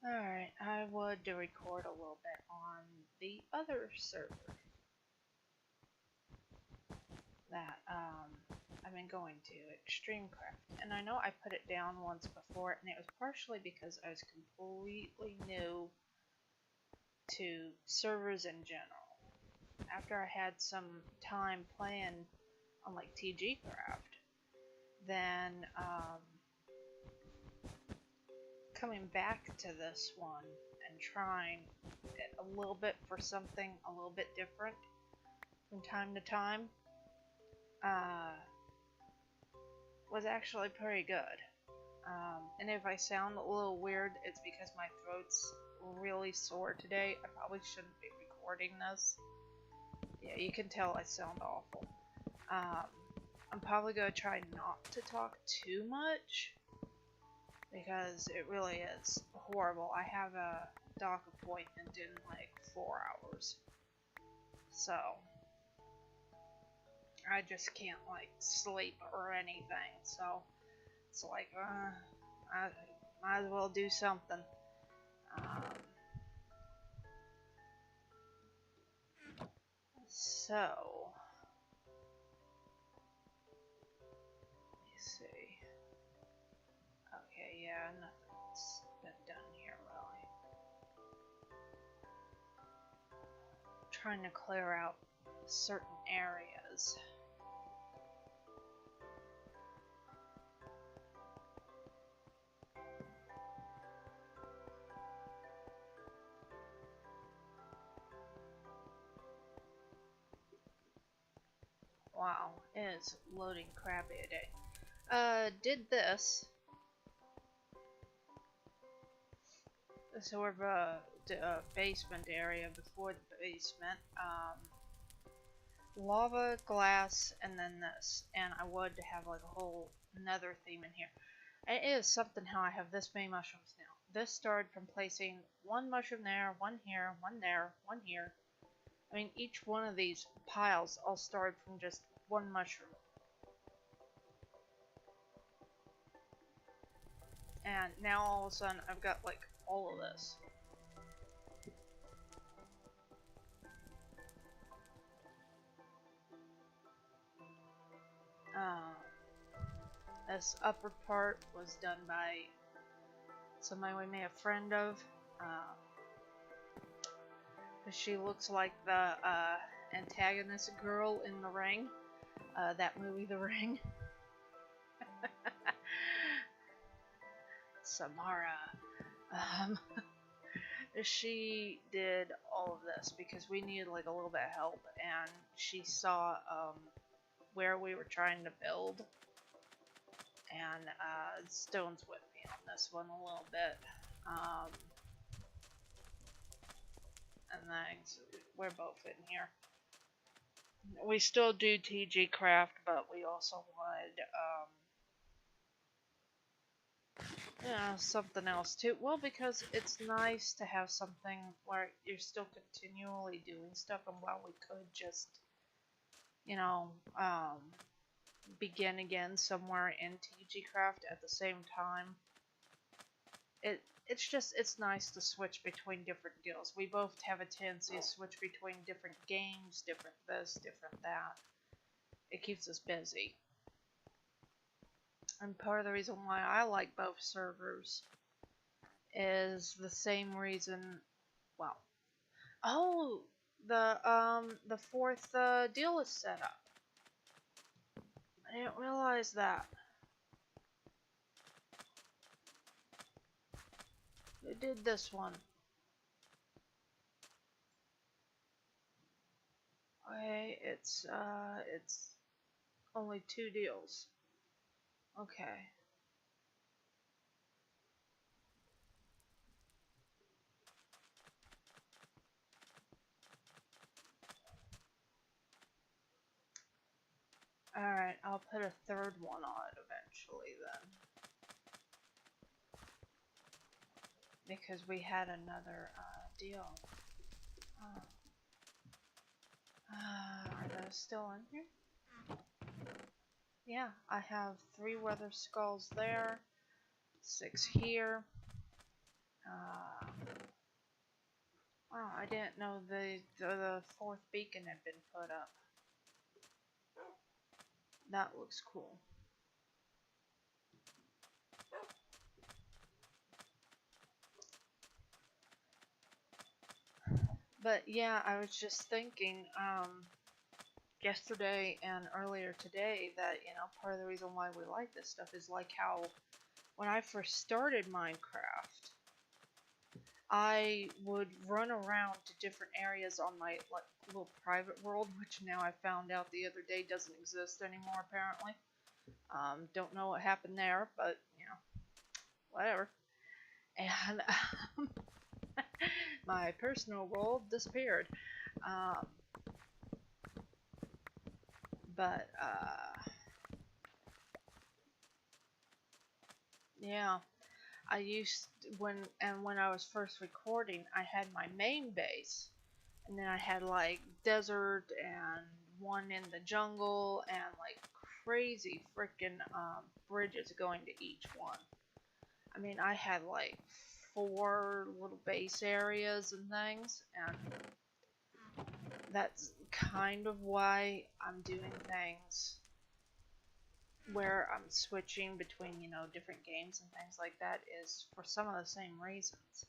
Alright, I would to record a little bit on the other server that I've been going to, Extremecraft. And I know I put it down once before, and it was partially because I was completely new to servers in general. After I had some time playing on like teegeecraft, then coming back to this one and trying it a little bit for something a little bit different from time to time was actually pretty good. And if I sound a little weird, it's because my throat's really sore today. I probably shouldn't be recording this. Yeah, you can tell I sound awful. I'm probably going to try not to talk too much because it really is horrible. I have a doc appointment in like 4 hours. So I just can't like sleep or anything. So it's like, I might as well do something. So, let me see. Okay, yeah, nothing's been done here really. Trying to clear out certain areas. Wow, it is loading crappy today. Did this. Sort of a basement area before the basement. Lava, glass, and then this. And I would have like a whole another theme in here. And it is something how I have this many mushrooms now. This started from placing one mushroom there, one here, one there, one here. I mean, each one of these piles all started from just one mushroom. And now all of a sudden I've got like all of this. This upper part was done by somebody we made a friend of. She looks like the antagonist girl in The Ring. That movie, The Ring. Samara. She did all of this because we needed like a little bit of help, and she saw where we were trying to build, and Stone's with me on this one a little bit. And then we're both in here. We still do teegeecraft, but we also wanted something else too. Well, because it's nice to have something where you're still continually doing stuff, and while we could just, you know, begin again somewhere in teegeecraft at the same time, it's nice to switch between different deals. We both have a tendency to switch between different games, different this, different that. It keeps us busy. And part of the reason why I like both servers is the same reason, well, oh, the fourth deal is set up. I didn't realize that. Who did this one? Okay, it's only 2 deals. Okay. Alright, I'll put a 3rd one on it eventually then. Because we had another deal. Are those still in here? Yeah, I have 3 weather skulls there, 6 here. Wow, I didn't know the fourth beacon had been put up. That looks cool. But yeah, I was just thinking, yesterday and earlier today that, part of the reason why we like this stuff is like how when I first started Minecraft, I would run around to different areas on my like little private world, which now I found out the other day doesn't exist anymore apparently. Don't know what happened there, but whatever. And my personal world disappeared. Um, but yeah, I used when I was first recording, I had my main base, and then I had like desert and one in the jungle and like crazy freaking bridges going to each one. I mean, I had like 4 little base areas and things, and that's kind of why I'm doing things where I'm switching between, different games and things like that, is for some of the same reasons.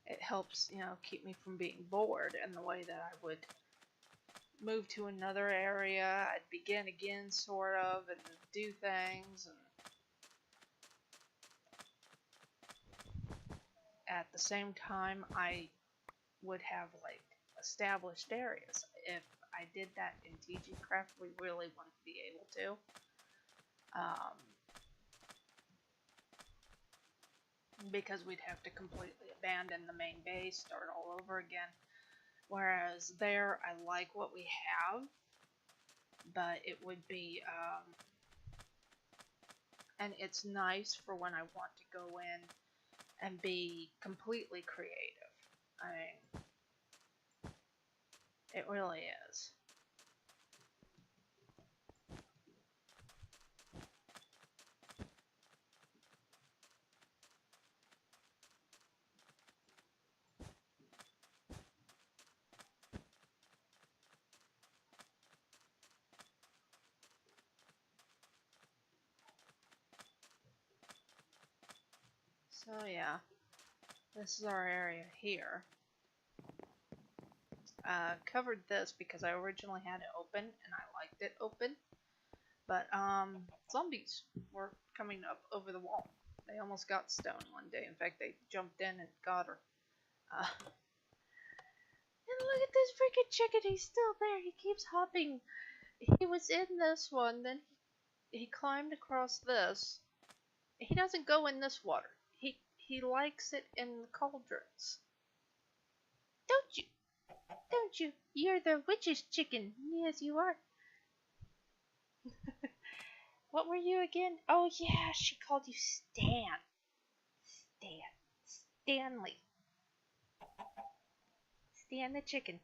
It helps, keep me from being bored, and the way that I would move to another area, I'd begin again, sort of, and do things, and at the same time, I would have, like, established areas. If I did that in teegeecraft, we really wouldn't be able to. Because we'd have to completely abandon the main base, start all over again. Whereas there, I like what we have, but it would be, and it's nice for when I want to go in and be completely creative. I mean, it really is. So yeah, this is our area here. Covered this because I originally had it open and I liked it open, but zombies were coming up over the wall. They almost got Stone one day. In fact, they jumped in and got her. And look at this freaking chicken. He's still there. He keeps hopping. He was in this one, then he climbed across this. He doesn't go in this water. He likes it in the cauldrons. Don't you? Don't you? You're the witch's chicken. Yes, you are. What were you again? Oh yeah, she called you Stan. Stanley. Stan the chicken.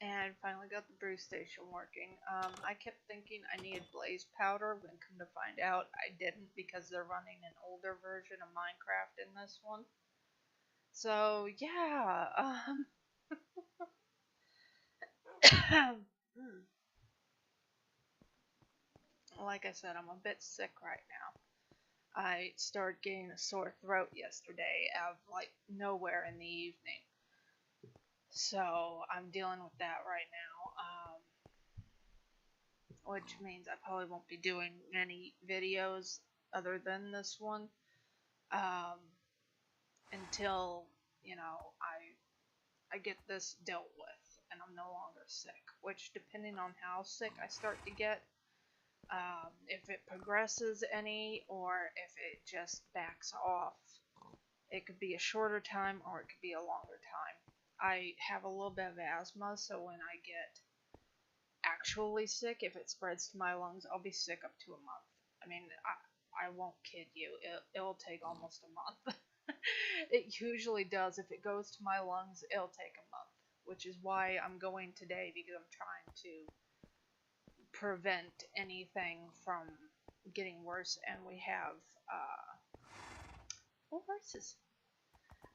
And finally got the brew station working. I kept thinking I needed blaze powder, but come to find out I didn't, because they're running an older version of Minecraft in this one. So yeah, like I said, I'm a bit sick right now. I started getting a sore throat yesterday out of like nowhere in the evening. So I'm dealing with that right now, which means I probably won't be doing any videos other than this one, until, I get this dealt with and I'm no longer sick, which, depending on how sick I start to get, if it progresses any or if it just backs off, it could be a shorter time or it could be a longer time. I have a little bit of asthma, so when I get actually sick, if it spreads to my lungs, I'll be sick up to a month. I mean, I won't kid you. It'll take almost a month. It usually does. If it goes to my lungs, it'll take a month, which is why I'm going today, because I'm trying to prevent anything from getting worse. And we have horses.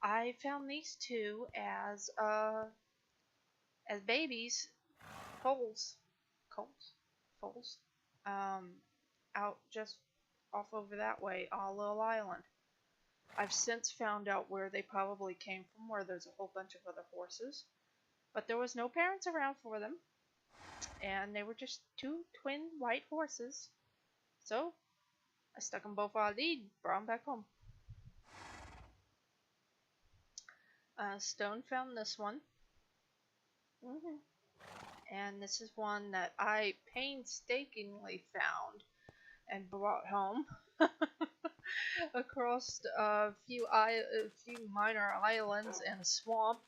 I found these two as babies, foals, out just off over that way on Little Island. I've since found out where they probably came from, where there's a whole bunch of other horses, but there was no parents around for them, and they were just two twin white horses. So I stuck them both on a lead, brought them back home. Stone found this one. And this is one that I painstakingly found and brought home across a few minor islands and a swamp.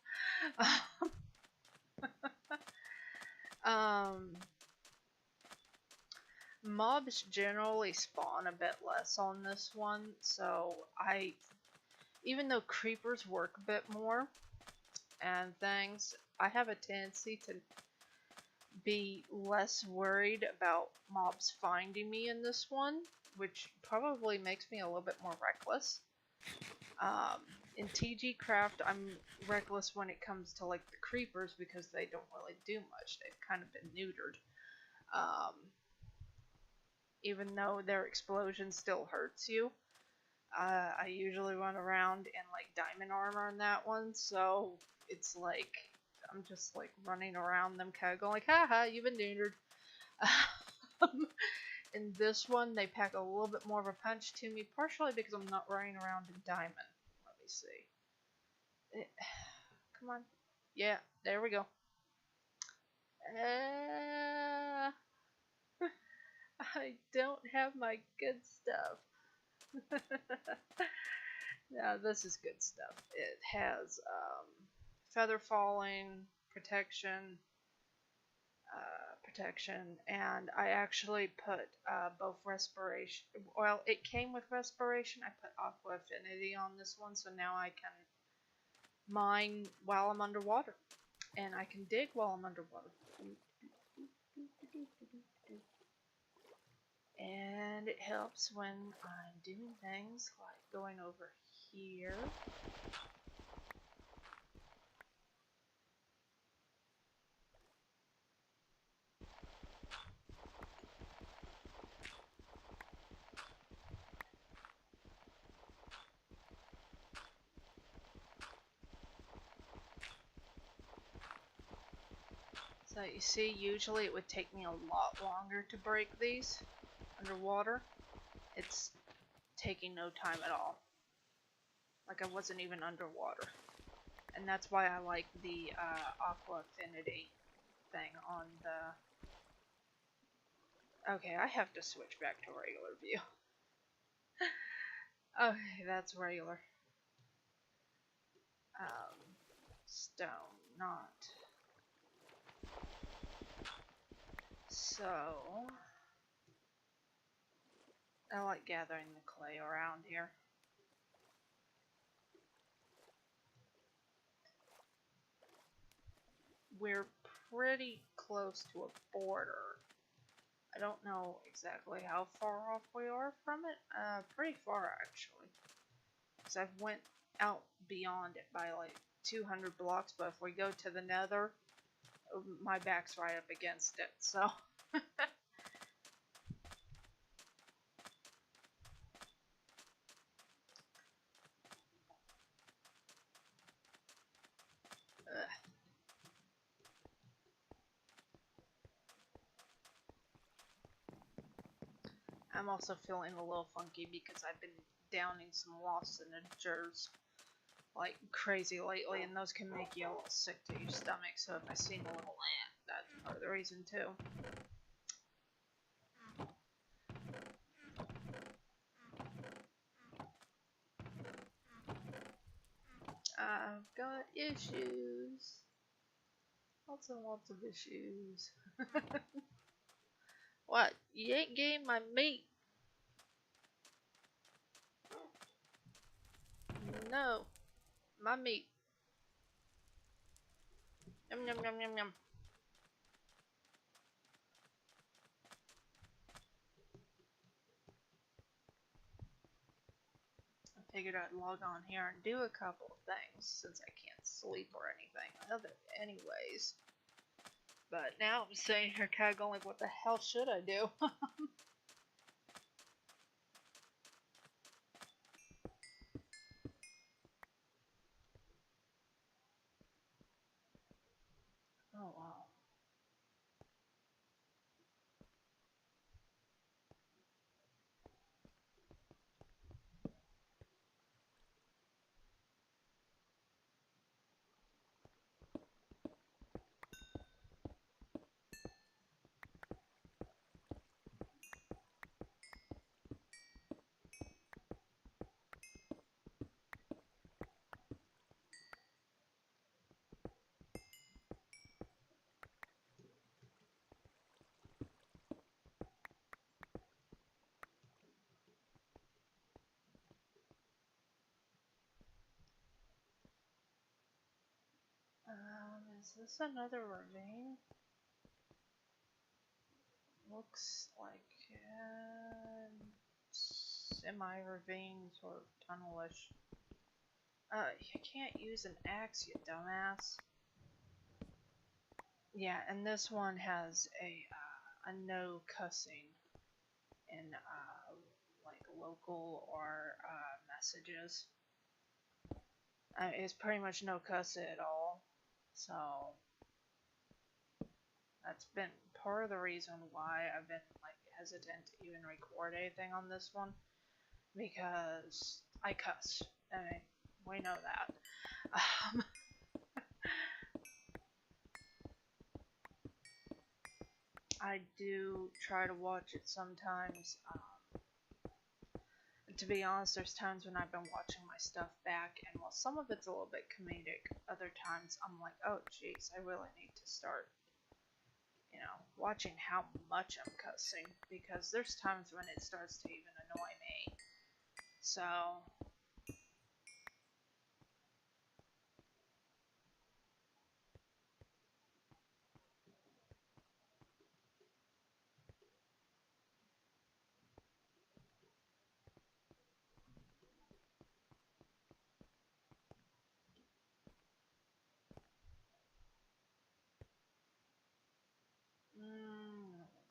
Mobs generally spawn a bit less on this one, so even though creepers work a bit more and things, I have a tendency to be less worried about mobs finding me in this one, which probably makes me a little bit more reckless. In teegeecraft, I'm reckless when it comes to like the creepers because they don't really do much. They've kind of been neutered. Even though their explosion still hurts you. I usually run around in like diamond armor in that one, so it's like I'm just like running around them kind of going like, haha, you've been neutered. In this one, they pack a little bit more of a punch to me, partially because I'm not running around in diamond. Let me see. Come on. Yeah, there we go. I don't have my good stuff. Now this is good stuff. It has feather falling, protection, and I actually put both respiration. Well, it came with respiration. I put aqua affinity on this one, so now I can mine while I'm underwater, and I can dig while I'm underwater. And it helps when I'm doing things like going over here. So you see, usually it would take me a lot longer to break these underwater. It's taking no time at all. Like I wasn't even underwater. And that's why I like the aqua affinity thing on the... Okay, I have to switch back to regular view. Okay, that's regular. Stone, not... So... I like gathering the clay around here. We're pretty close to a border. I don't know exactly how far off we are from it. Pretty far actually. Because I've went out beyond it by like 200 blocks, but if we go to the nether, my back's right up against it, so... I'm also feeling a little funky because I've been downing some lozenges like crazy lately, and those can make you a little sick to your stomach, so if I seem a little that's part of the reason too. I've got issues. Lots and lots of issues. What? You ain't getting my meat? No. My meat. Yum yum yum yum yum. I figured I'd log on here and do a couple of things since I can't sleep or anything. Anyways. But now I'm sitting here kind of going like, what the hell should I do? Oh wow. Is this another ravine? Looks like semi-ravine, sort of tunnelish. You can't use an axe, you dumbass. Yeah, and this one has a no cussing in like local or messages. It's pretty much no cuss at all. So that's been part of the reason why I've been like hesitant to even record anything on this one, because I cuss. I mean, we know that. I do try to watch it sometimes. To be honest, there's times when I've been watching my stuff back, and while some of it's a little bit comedic, other times I'm like, oh jeez, I really need to start, watching how much I'm cussing, because there's times when it starts to even annoy me. So,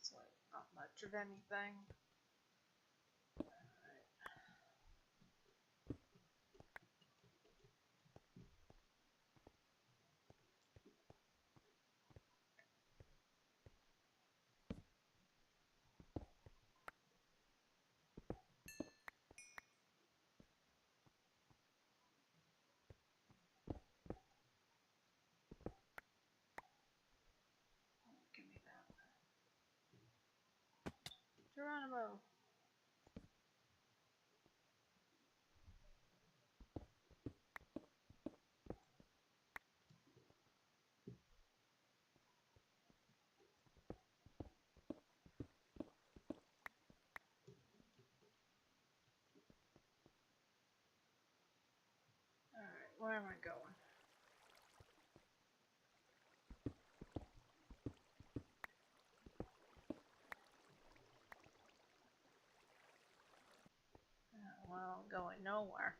looks like not much of anything. Give me that. Geronimo. Alright, where am I going? Well, going nowhere.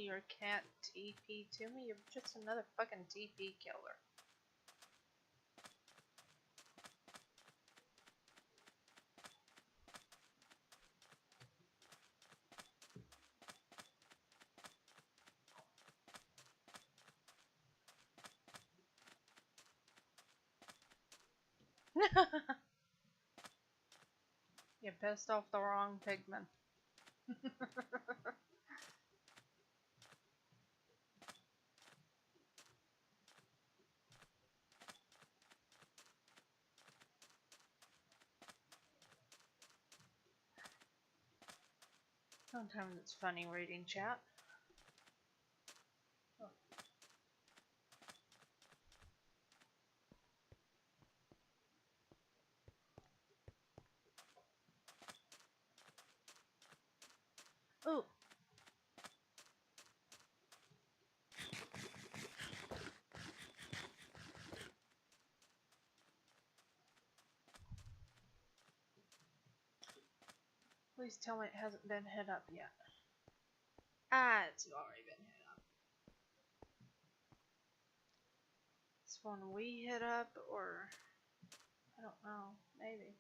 your cat TP to me? You're just another fucking TP killer. You pissed off the wrong pigman. Sometimes it's funny reading chat. Oh. Ooh. Please tell me it hasn't been hit up yet. Ah, it's already been hit up. It's one we hit up, or I don't know, maybe.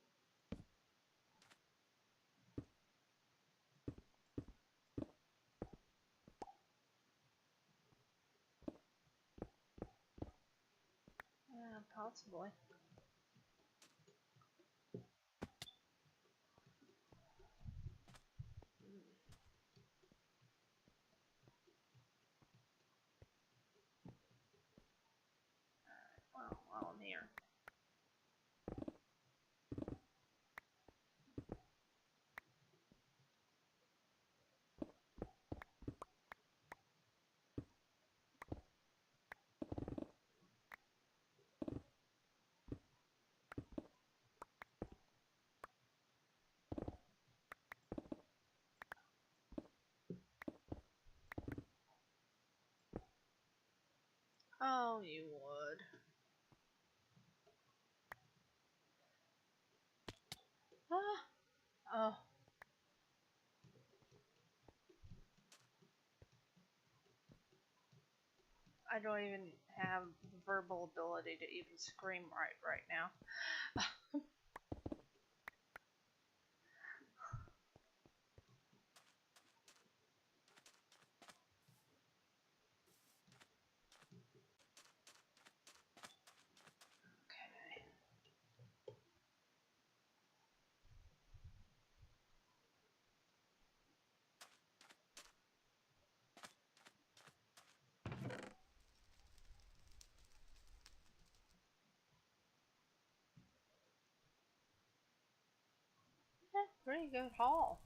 Yeah, possibly. Well, while I'm here. Oh, you would. Ah. Oh. I don't even have the verbal ability to even scream right now. Pretty good haul.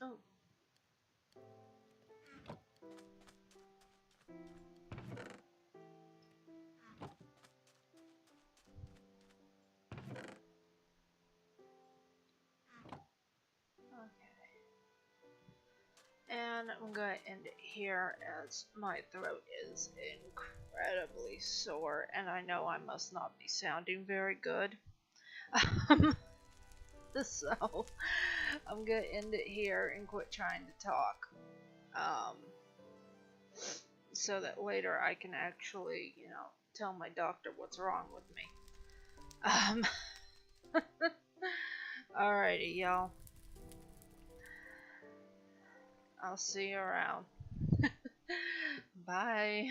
Oh. And I'm going to end it here as my throat is incredibly sore and I know I must not be sounding very good. So I'm going to end it here and quit trying to talk. So that later I can actually, tell my doctor what's wrong with me. Alrighty, y'all. I'll see you around. Bye.